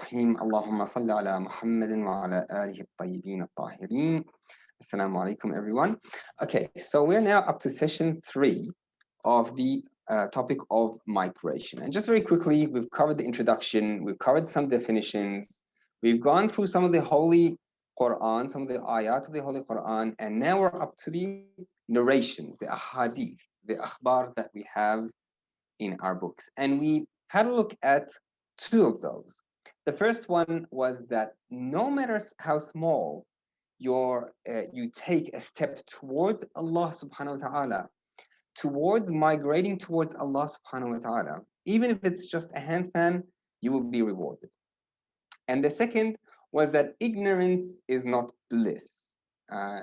الرحيم اللهم صل على محمد وعلى آله الطيبين الطاهرين. Assalamu alaikum, everyone. Okay, so we're now up to session 3 of the topic of migration. And just very quickly, we've covered the introduction, we've covered some definitions, we've gone through some of the Holy Quran, some of the ayat of the Holy Quran, and now we're up to the narrations, the ahadith, the akhbar that we have in our books. And we had a look at 2 of those. The first one was that no matter how small you take a step towards Allah subhanahu wa ta'ala, towards migrating towards Allah subhanahu wa ta'ala, even if it's just a handspan, you will be rewarded. And the second was that ignorance is not bliss.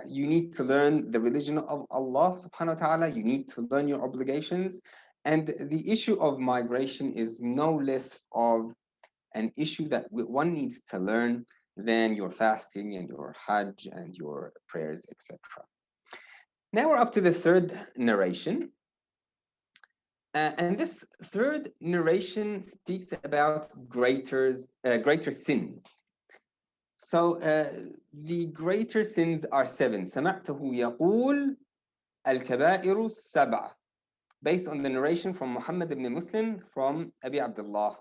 You need to learn the religion of Allah subhanahu wa ta'ala, you need to learn your obligations, and the issue of migration is no less of an issue that one needs to learn than your fasting and your hajj and your prayers, etc. Now we're up to the third narration. And this third narration speaks about greater sins. So the greater sins are 7. سمعته يقول الكبائر السبع, based on the narration from Muhammad ibn Muslim from Abi Abdullah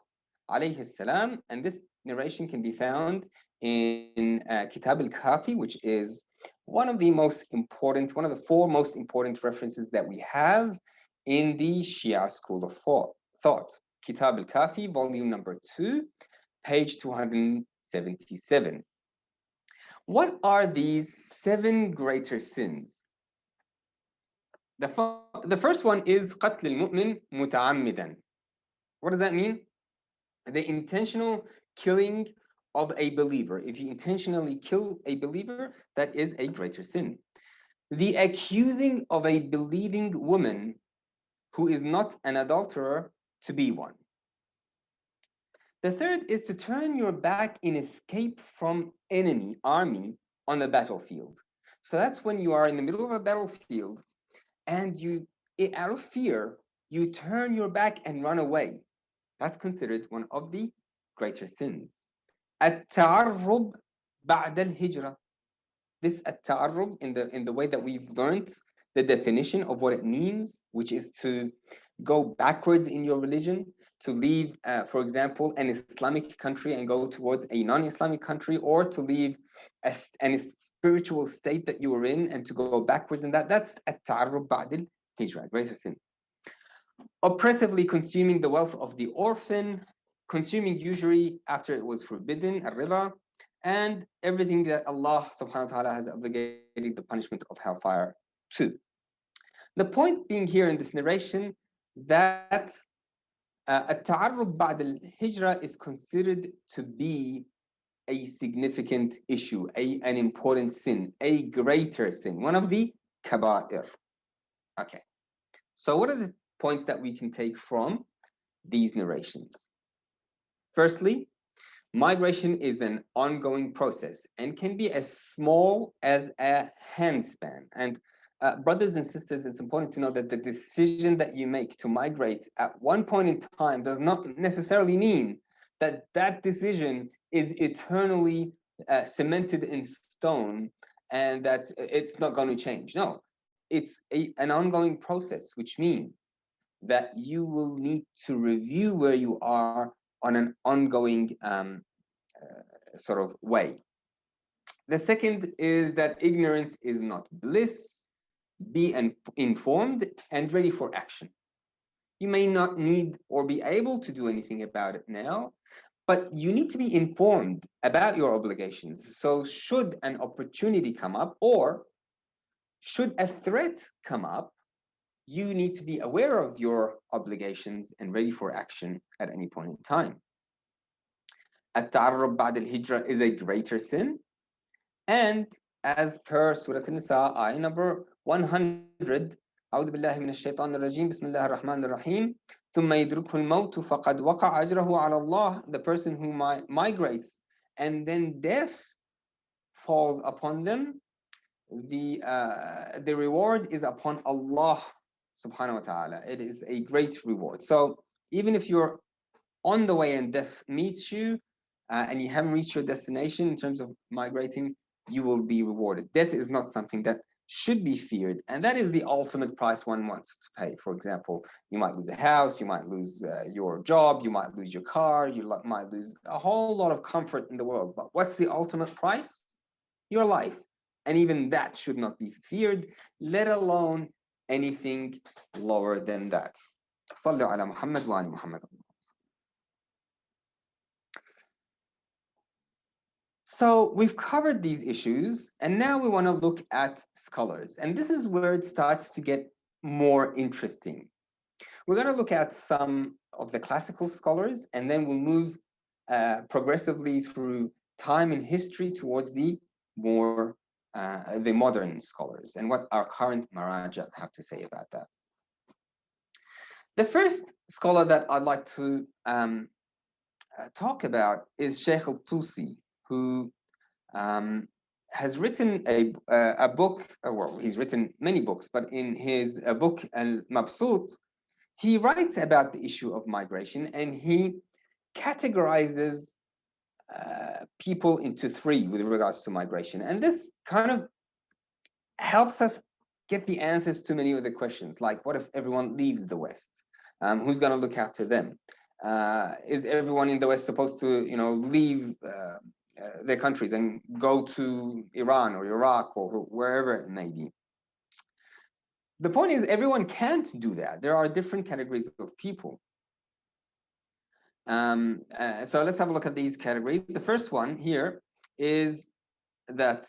alayhi salam, and this narration can be found in Kitab al-Kafi, which is one of the 4 most important references that we have in the Shia school of thought. Kitab al-Kafi, volume number 2, page 277. What are these 7 greater sins? The first one is قتل المؤمن متعمدا. What does that mean? The intentional killing of a believer. If you intentionally kill a believer, that is a greater sin. The accusing of a believing woman who is not an adulterer to be one. The third is to turn your back in escape from enemy army on the battlefield. So that's when you are in the middle of a battlefield and out of fear, you turn your back and run away. That's considered one of the greater sins. التعرب بعد الهجرة. This التعرب, in the way that we've learned the definition of what it means, which is to go backwards in your religion, to leave, for example, an Islamic country and go towards a non-Islamic country, or to leave a spiritual state that you were in and to go backwards in that. That's التعرب بعد الهجرة, greater sin. Oppressively consuming the wealth of the orphan, consuming usury after it was forbidden, al-riba, and everything that Allah subhanahu wa ta'ala has obligated the punishment of hellfire to. The point being here in this narration that التعرب بعد الهجرة is considered to be a significant issue, an important sin, a greater sin, one of the kaba'ir. Okay, so what are the points that we can take from these narrations? Firstly, migration is an ongoing process and can be as small as a handspan. And brothers and sisters, it's important to know that the decision that you make to migrate at one point in time does not necessarily mean that that decision is eternally cemented in stone and that it's not going to change. No, it's an ongoing process, which means that you will need to review where you are on an ongoing sort of way. The second is that ignorance is not bliss. Be informed and ready for action. You may not need or be able to do anything about it now, but you need to be informed about your obligations. So should an opportunity come up, or should a threat come up, you need to be aware of your obligations and ready for action at any point in time. التعرب بعد الهجرة is a greater sin, and as per Surah An-Nisa, ayah number 100, أعوذ بالله من الشيطان الرجيم بسم الله الرحمن الرحيم ثم يدركه الموت فقد وقع أجره على الله. The person who migrates and then death falls upon them, the reward is upon Allah subhanahu wa ta'ala. It is a great reward. So even if you're on the way and death meets you, and you haven't reached your destination in terms of migrating, you will be rewarded. Death is not something that should be feared, and that is the ultimate price one wants to pay. For example, you might lose a house, you might lose your job, you might lose your car, you might lose a whole lot of comfort in the world. But what's the ultimate price? Your life. And even that should not be feared, let alone anything lower than that. صلوا على محمد وآل محمد. So we've covered these issues, and now we want to look at scholars. And this is where it starts to get more interesting. We're going to look at some of the classical scholars, and then we'll move progressively through time and history towards the more the modern scholars and what our current maraja have to say about that. The first scholar that I'd like to talk about is Sheikh al-Tusi, who has written a book, well, he's written many books, but in his book Al-Mabsut, he writes about the issue of migration, and he categorizes people into three with regards to migration. And this kind of helps us get the answers to many of the questions, like what if everyone leaves the West? Who's going to look after them? Is everyone in the West supposed to, leave their countries and go to Iran or Iraq or wherever it may be? The point is, everyone can't do that. There are different categories of people. So let's have a look at these categories. The first one here is that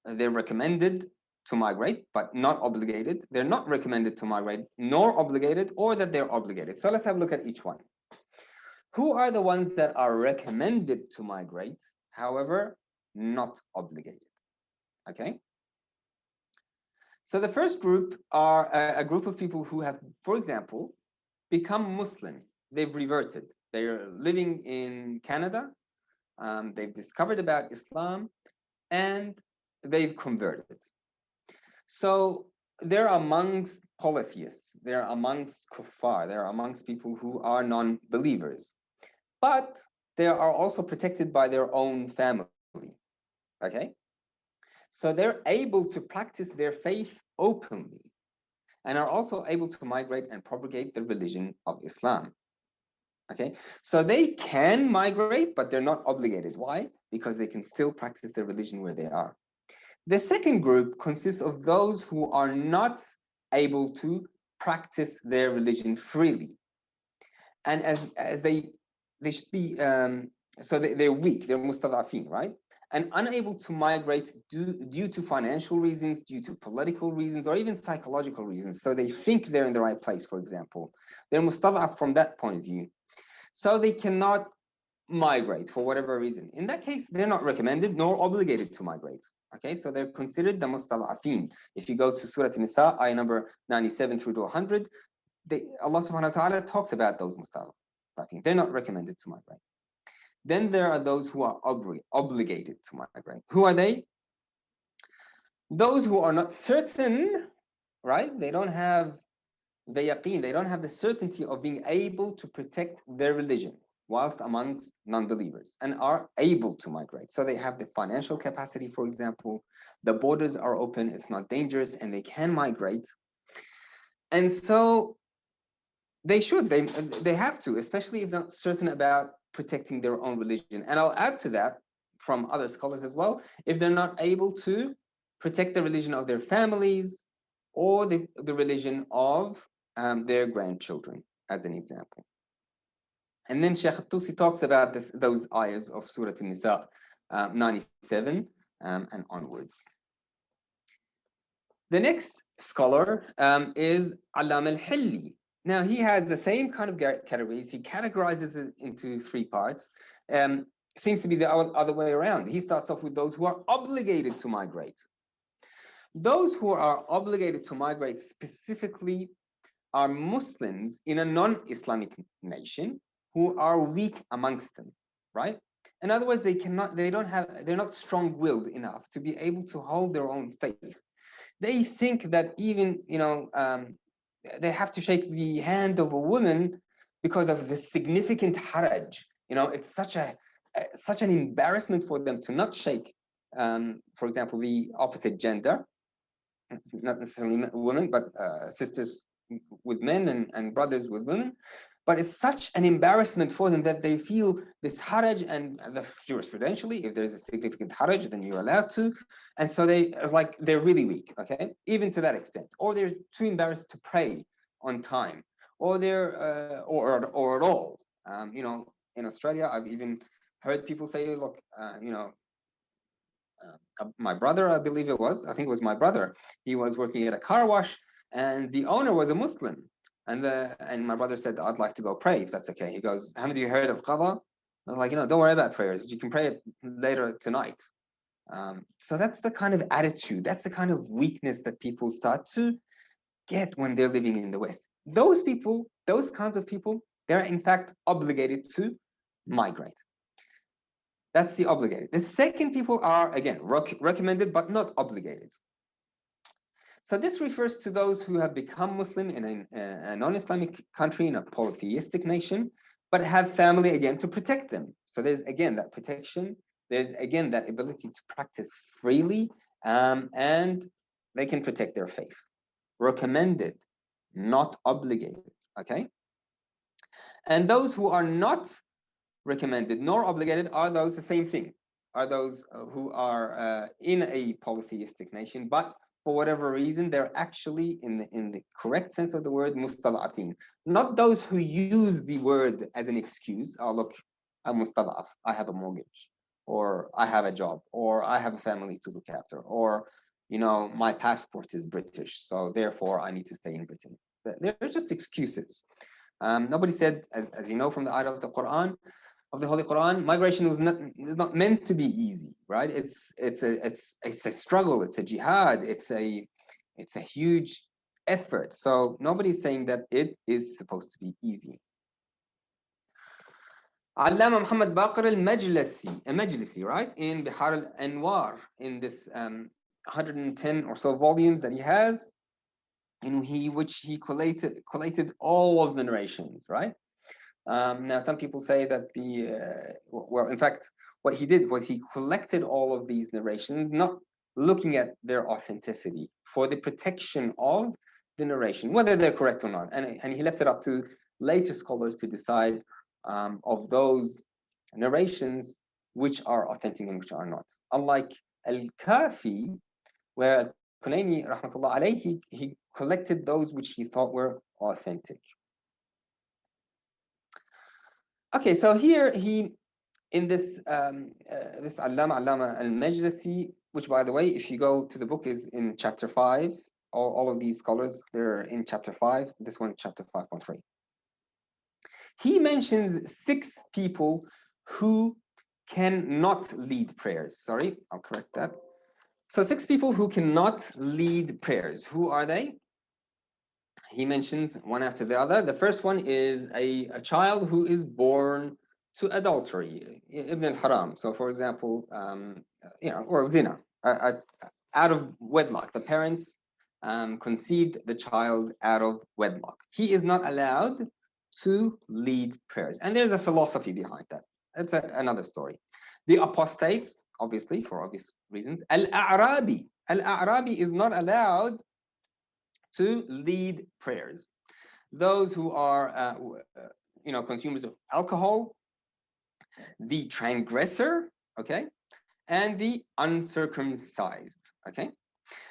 they're recommended to migrate, but not obligated. They're not recommended to migrate, nor obligated, or that they're obligated. So let's have a look at each one. Who are the ones that are recommended to migrate, however, not obligated? Okay. So the first group are a group of people who have, for example, become Muslim. They've reverted. They're living in Canada. They've discovered about Islam, and they've converted. So they're amongst polytheists. They're amongst kuffar. They're amongst people who are non-believers. But they are also protected by their own family. Okay? So they're able to practice their faith openly and are also able to migrate and propagate the religion of Islam. Okay, so they can migrate, but they're not obligated. Why? Because they can still practice their religion where they are. The second group consists of those who are not able to practice their religion freely. And as they should be, so they're weak, they're mustadafin, right? And unable to migrate due to financial reasons, due to political reasons, or even psychological reasons. So they think they're in the right place, for example. They're mustadaf from that point of view. So they cannot migrate for whatever reason. In that case, they're not recommended nor obligated to migrate. Okay, so they're considered the mustadafin. If you go to Surah An-Nisa, ayah number 97 through to 100, Allah subhanahu wa ta'ala talks about those mustadafin. They're not recommended to migrate. Then there are those who are obligated to migrate. Who are they? Those who are not certain, right? They don't have the yaqeen, they don't have the certainty of being able to protect their religion whilst amongst non-believers, and are able to migrate. So they have the financial capacity, for example, the borders are open, it's not dangerous, and they can migrate. And so they have to, especially if they're not certain about protecting their own religion. And I'll add to that from other scholars as well, if they're not able to protect the religion of their families or the religion of their grandchildren, as an example. And then Sheikh Tusi talks about those ayahs of Surah An-Nisa 97 and onwards. The next scholar is Alam al-Hilli. Now he has the same kind of categories. He categorizes it into three parts. Seems to be the other way around. He starts off with those who are obligated to migrate. Those who are obligated to migrate specifically are Muslims in a non-Islamic nation who are weak amongst them, right? In other words, they're not strong-willed enough to be able to hold their own faith. They think that even, they have to shake the hand of a woman because of the significant haraj You know, it's such an embarrassment for them to not shake, for example, the opposite gender, not necessarily women, but sisters with men and brothers with women. But it's such an embarrassment for them that they feel this haraj, and the jurisprudentially, if there's a significant haraj, then you're allowed to. And so it's like they're really weak, okay, even to that extent, or they're too embarrassed to pray on time, or they're or at all. You know, in Australia, I've even heard people say, look, you know, my brother, I believe I think it was my brother, he was working at a car wash, and the owner was a Muslim. And my brother said, I'd like to go pray, if that's okay. He goes, haven't you heard of qada? I was like, you know, don't worry about prayers. You can pray it later tonight. So that's the kind of attitude, that's the kind of weakness that people start to get when they're living in the West. Those people, those kinds of people, they're in fact obligated to migrate. That's the obligated. The second people are, again, recommended but not obligated. So this refers to those who have become Muslim in a non-Islamic country, in a polytheistic nation, but have family, again, to protect them. So there's, again, that protection. There's, again, that ability to practice freely, and they can protect their faith. Recommended, not obligated, okay? And those who are not recommended nor obligated are those, the same thing, are those who are in a polytheistic nation, but for whatever reason, they're actually, in the correct sense of the word, mustada'afin. Not those who use the word as an excuse. Oh, look, I'm mustada'af, I have a mortgage, or I have a job, or I have a family to look after, or, you know, my passport is British, so therefore I need to stay in Britain. They're just excuses. Nobody said, as you know from the ayah of the Quran, of the Holy Quran, migration is not meant to be easy, right? It's a struggle, it's a jihad, it's a huge effort. So nobody's saying that it is supposed to be easy. Allama Muhammad Baqir al-Majlisi, right, in Bihar al-Anwar, in this 110 or so volumes that he has, in which he collated all of the narrations, right? Now, some people say that well, in fact, what he did was he collected all of these narrations, not looking at their authenticity, for the protection of the narration, whether they're correct or not. And he left it up to later scholars to decide of those narrations which are authentic and which are not. Unlike Al-Kafi, where Al-Kunaini, rahmatullah alayhi, he collected those which he thought were authentic. Okay, so here he, in this this Allama al-Majlisi, which, by the way, if you go to the book, is in chapter 5. All of these scholars, they're in chapter 5. This one, chapter 5.3. He mentions 6 people who cannot lead prayers. Sorry, I'll correct that. So 6 people who cannot lead prayers. Who are they? He mentions one after the other. The first one is a child who is born to adultery, ibn al-haram. So, for example, you know, or zina, out of wedlock. The parents conceived the child out of wedlock. He is not allowed to lead prayers, and there's a philosophy behind that. That's another story. The apostates, obviously, for obvious reasons. Al-A'rabi is not allowed to lead prayers. Those who are, you know, consumers of alcohol, the transgressor, okay, and the uncircumcised, okay.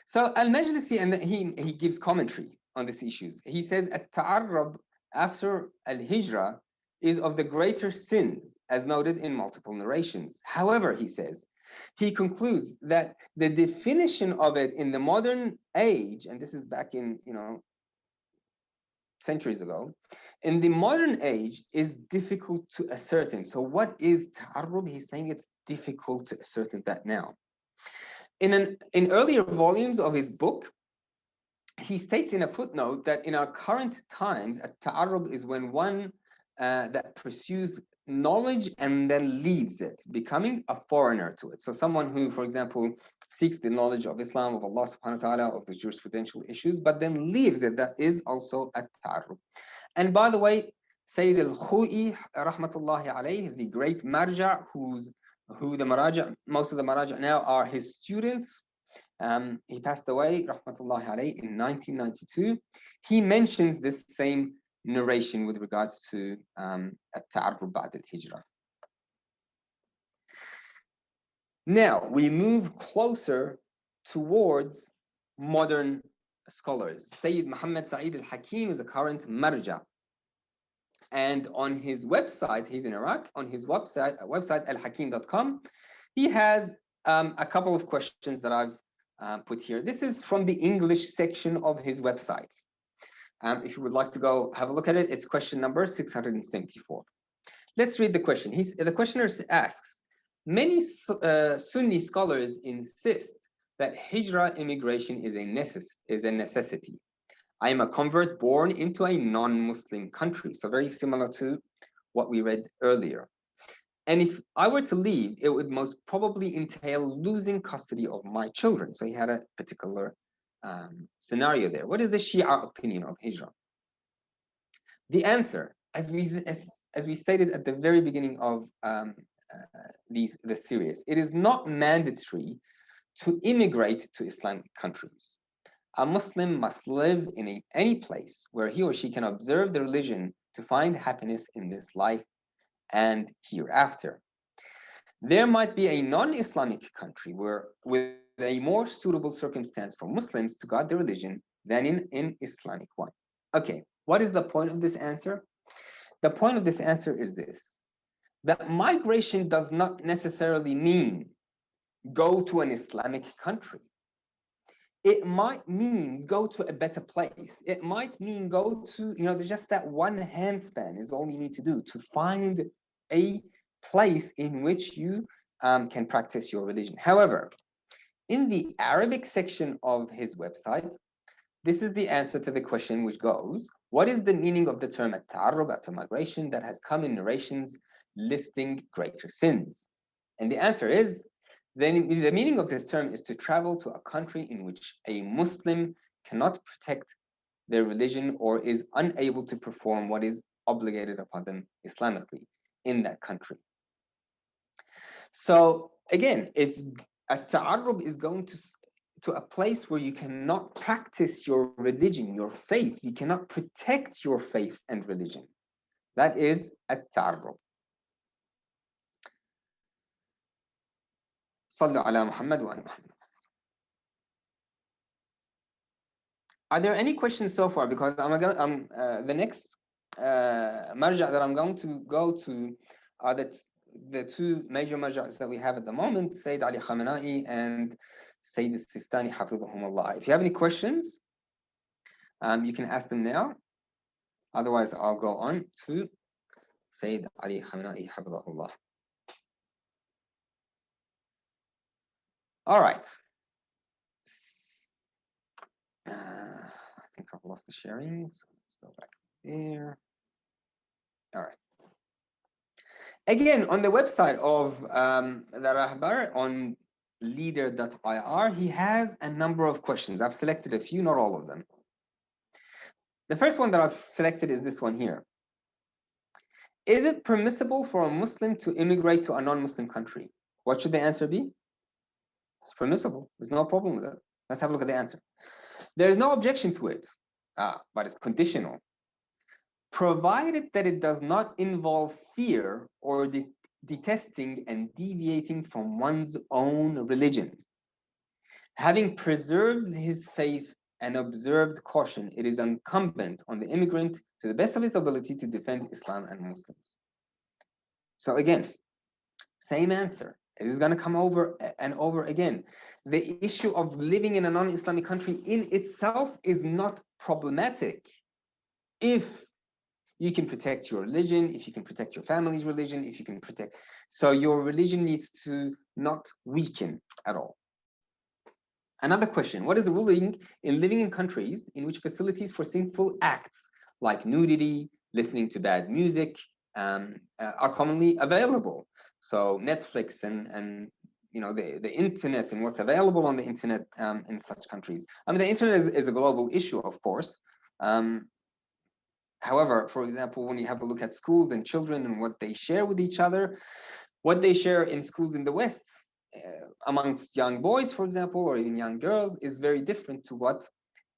So Al-Majlisi, and he gives commentary on these issues. He says, At-Ta'arrab after Al-Hijrah is of the greater sins, as noted in multiple narrations. However, he says, he concludes that the definition of it in the modern age, and this is back in, you know, centuries ago, in the modern age is difficult to ascertain. So what is ta'arrub? He's saying it's difficult to ascertain that now. In earlier volumes of his book, he states in a footnote that in our current times, a ta'arrub is when one that pursues knowledge and then leaves it, becoming a foreigner to it. So someone who, for example, seeks the knowledge of Islam, of Allah subhanahu wa ta'ala, of the jurisprudential issues, but then leaves it, that is also a ta'arrub. And by the way, Sayyid al-Khou'i, rahmatullahi alayh, the great marja, who the maraja, most of the maraja now are his students. He passed away, rahmatullahi alayh, in 1992. He mentions this same narration with regards to at-ta'arrub ba'd al-hijrah. Now we move closer towards modern scholars. Sayyid Muhammad Saeed al-HAKEEM is a current marja. And on his website, he's in Iraq, on his website al-hakeem.com, he has a couple of questions that I've put here. This is from the English section of his website. If you would like to go have a look at it, it's question number 674. Let's read the question. The questioner asks, many Sunni scholars insist that hijrah immigration is a necessity. I am a convert born into a non-Muslim country. So very similar to what we read earlier. And if I were to leave, it would most probably entail losing custody of my children. So he had a particular scenario there. What is the Shia opinion of hijrah? The answer, as we stated at the very beginning of the series, it is not mandatory to immigrate to Islamic countries. A Muslim must live in any place where he or she can observe the religion to find happiness in this life and hereafter. There might be a non-Islamic country with a more suitable circumstance for Muslims to guard their religion than in Islamic one. Okay, what is the point of this answer? The point of this answer is this: that migration does not necessarily mean go to an Islamic country. It might mean go to a better place. It might mean go to, there's just that one handspan is all you need to do to find a place in which you can practice your religion. However, in the Arabic section of his website, this is the answer to the question, which goes, what is the meaning of the term at-ta'arrub, after migration, that has come in narrations listing greater sins? And the answer is, then the meaning of this term is to travel to a country in which a Muslim cannot protect their religion or is unable to perform what is obligated upon them Islamically in that country. So again, at-ta'arrub is going to a place where you cannot practice your religion, your faith. You cannot protect your faith and religion. That is at-ta'arrub. صلوا على محمد وآل محمد. Are there any questions so far? Because the next marja that I'm going to go to are the two major marjas that we have at the moment, Sayyid Ali Khamenei and Sayyid Sistani Hafidhahumullah. If you have any questions, you can ask them now. Otherwise, I'll go on to Sayyid Ali Khamenei Hafidhahullah. All right. I think I've lost the sharing, so let's go back there. All right. Again, on the website of the Rahbar, on leader.ir, he has a number of questions. I've selected a few, not all of them. The first one that I've selected is this one here. Is it permissible for a Muslim to immigrate to a non-Muslim country? What should the answer be? It's permissible. There's no problem with it. Let's have a look at the answer. There's no objection to it, but it's conditional. Provided that it does not involve fear or detesting and deviating from one's own religion. Having preserved his faith and observed caution, it is incumbent on the immigrant, to the best of his ability, to defend Islam and Muslims. So again, same answer. It is going to come over and over again. The issue of living in a non-Islamic country in itself is not problematic if you can protect your religion, if you can protect your family's religion, if you can protect. So your religion needs to not weaken at all. Another question: what is the ruling in living in countries in which facilities for sinful acts like nudity, listening to bad music are commonly available? So Netflix and the internet and what's available on the internet in such countries. I mean, the internet is a global issue, of course. However, for example, when you have a look at schools and children and what they share with each other, what they share in schools in the West, amongst young boys, for example, or even young girls, is very different to what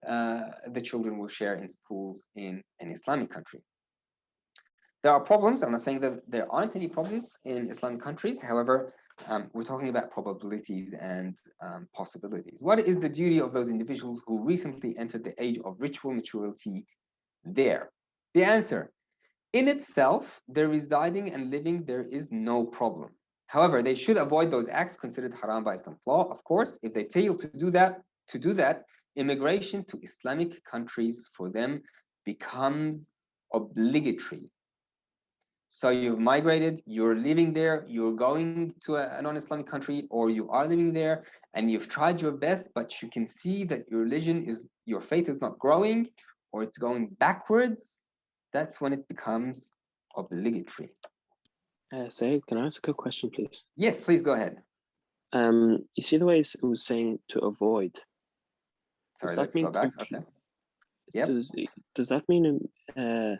the children will share in schools in an Islamic country. There are problems. I'm not saying that there aren't any problems in Islamic countries. However, we're talking about probabilities and possibilities. What is the duty of those individuals who recently entered the age of ritual maturity there? The answer, in itself, they're residing and living, there is no problem. However, they should avoid those acts considered haram by Islamic law. Of course, if they fail to do that, immigration to Islamic countries for them becomes obligatory. So you've migrated, you're living there, you're going to a non-Islamic country, or you are living there and you've tried your best, but you can see that your faith is not growing or it's going backwards. That's when it becomes obligatory. Sayyid, can I ask a question, please? Yes, please go ahead. You see the way it was saying to avoid. Sorry, let's go back. Okay. Yep. Does that mean to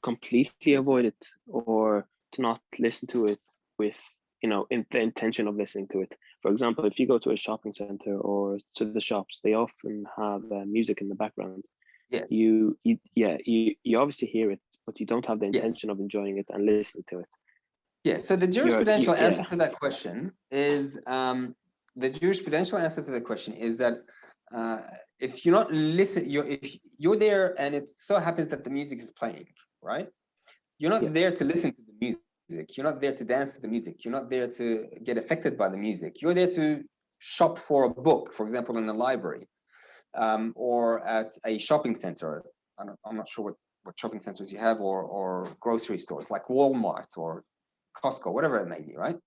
completely avoid it, or to not listen to it with, in the intention of listening to it? For example, if you go to a shopping center or to the shops, they often have music in the background. Yes. You obviously hear it, but you don't have the intention of enjoying it and listening to it. Yeah. So the jurisprudential answer to that question is that if you're not if you're there and it so happens that the music is playing, right? You're not there to listen to the music. You're not there to dance to the music. You're not there to get affected by the music. You're there to shop for a book, for example, in a library, or at a shopping center. I'm not sure what shopping centers you have, or grocery stores like Walmart or Costco, whatever it may be, right?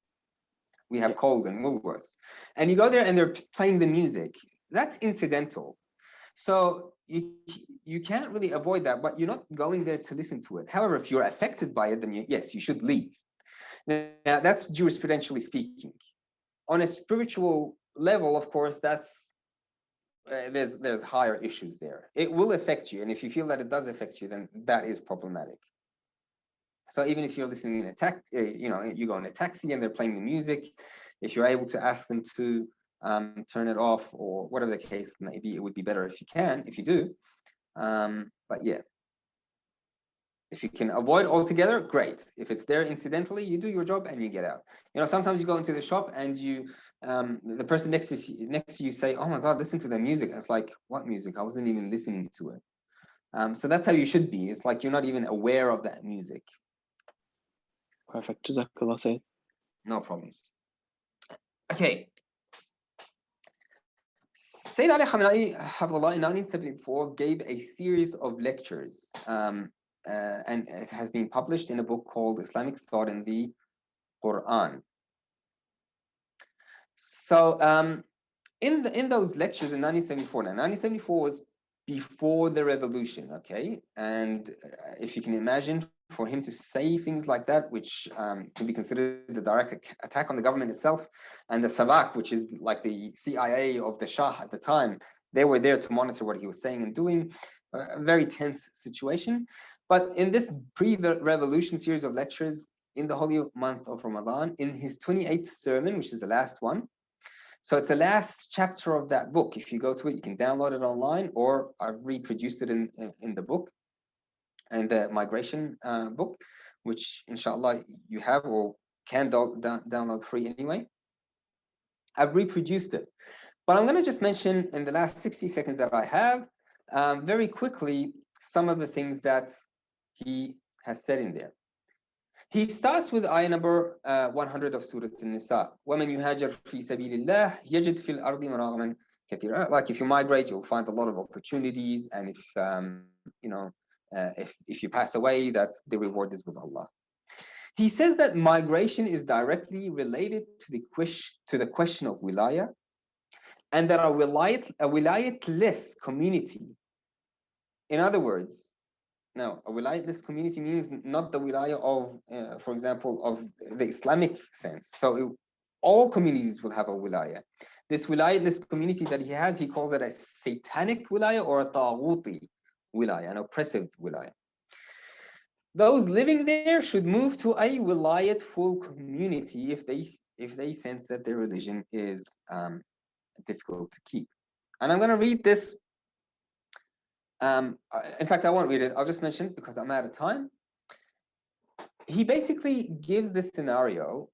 We have Kohl's and Woolworths. And you go there and they're playing the music. That's incidental. So you can't really avoid that, but you're not going there to listen to it. However, if you're affected by it, then yes, you should leave. Now, that's jurisprudentially speaking. On a spiritual level, of course, that's there's higher issues there. It will affect you, and if you feel that it does affect you, then that is problematic. So even if you're listening in a you go in a taxi and they're playing the music, if you're able to ask them to turn it off or whatever the case may be, it would be better if you can, if you do. But yeah, if you can avoid altogether, great. If it's there incidentally, you do your job and you get out. Sometimes you go into the shop and the person next to you say, "Oh my God, listen to the music." It's like, what music? I wasn't even listening to it. So that's how you should be. It's like you're not even aware of that music. Perfect. Jazakallah, Sayyid. No problems. Okay. Sayyid Ali Khamenei, Hafidhullah, in 1974 gave a series of lectures, and it has been published in a book called Islamic Thought in the Quran. So in those lectures in 1974, now 1974 was before the revolution, okay? And if you can imagine, for him to say things like that, which can be considered a direct attack on the government itself, and the Sabak, which is like the CIA of the Shah at the time, they were there to monitor what he was saying and doing. A very tense situation. But in this pre-revolution series of lectures in the holy month of Ramadan, in his 28th sermon, which is the last one, so it's the last chapter of that book. If you go to it, you can download it online, or I've reproduced it in the book, and the migration book, which inshallah you have or can download free anyway. I've reproduced it, but I'm going to just mention in the last 60 seconds that I have very quickly some of the things that he has said in there. He starts with ayah number 100 of Surah An-Nisa. وَمَنْ يُهَاجِرْ فِي سَبِيلِ اللَّهِ يَجِدْ فِي الْأَرْضِ مَرَاغِمًا كَثِيرًا. Like if you migrate, you'll find a lot of opportunities, and if you pass away, that the reward is with Allah. He says that migration is directly related to the question of wilayah, and that a wilayatless community, in other words, now, a wilayatless community means not the wilayah of, for example, of the Islamic sense. So all communities will have a wilayah. This wilayatless community that he has, he calls it a satanic wilayah or a taghuti wilayah, an oppressive wilayah. those living there should move to a wilayat-full community if they sense that their religion is difficult to keep. And I'm going to read this. In fact, I won't read it. I'll just mention it because I'm out of time. He basically gives this scenario,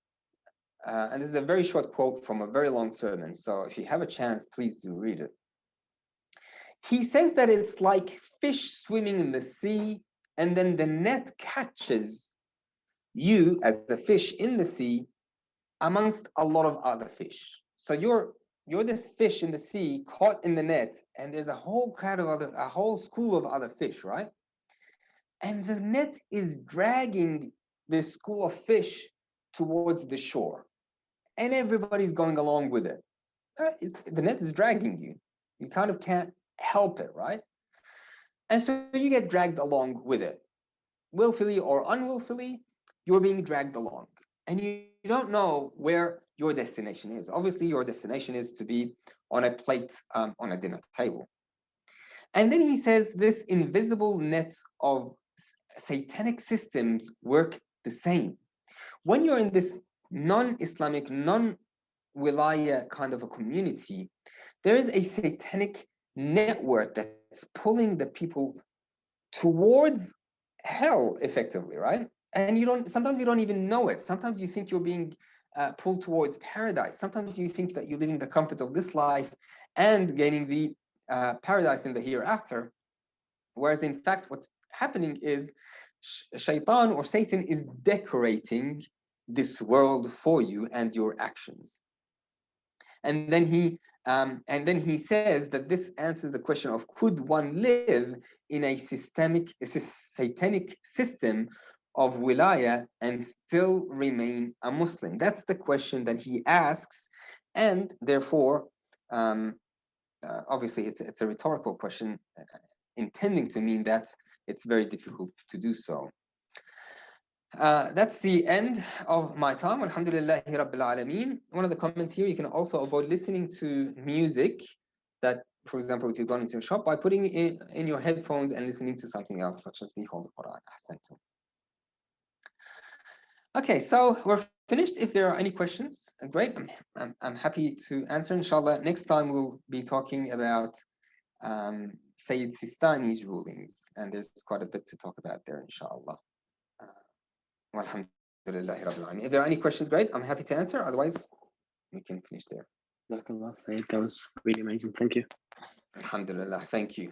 and this is a very short quote from a very long sermon. So if you have a chance, please do read it. He says that it's like fish swimming in the sea, and then the net catches you as the fish in the sea amongst a lot of other fish. So you're this fish in the sea caught in the net, and there's a whole crowd of a whole school of other fish, right? And the net is dragging this school of fish towards the shore, and everybody's going along with it. The net is dragging you. You kind of can't help it, right? And so you get dragged along with it. Willfully or unwillfully, you're being dragged along. And you don't know where your destination is. Obviously, your destination is to be on a plate on a dinner table. And then he says this invisible net of satanic systems work the same. When you're in this non-Islamic, non-wilaya kind of a community, there is a satanic network that's pulling the people towards hell, effectively, right? And sometimes you don't even know it. Sometimes you think you're being pulled towards paradise. Sometimes you think that you're living the comforts of this life and gaining the paradise in the hereafter. Whereas in fact, what's happening is shaitan or Satan is decorating this world for you and your actions. And then he says that this answers the question of, could one live in a satanic system of wilaya and still remain a Muslim? That's the question that he asks, and therefore, obviously, it's a rhetorical question, intending to mean that it's very difficult to do so. That's the end of my time. Alhamdulillahi Rabbil Alameen. One of the comments here, you can also avoid listening to music that, for example, if you've gone into a shop, by putting it in your headphones and listening to something else, such as the Holy Quran. Ahsantum. Okay, so we're finished. If there are any questions, great. I'm happy to answer. Inshallah, next time we'll be talking about Sayyid Sistani's rulings, and there's quite a bit to talk about there, inshallah. Alhamdulillahi Rabbil Alameen. If there are any questions, great. I'm happy to answer. Otherwise, we can finish there. That was really amazing. Thank you. Alhamdulillah. Thank you.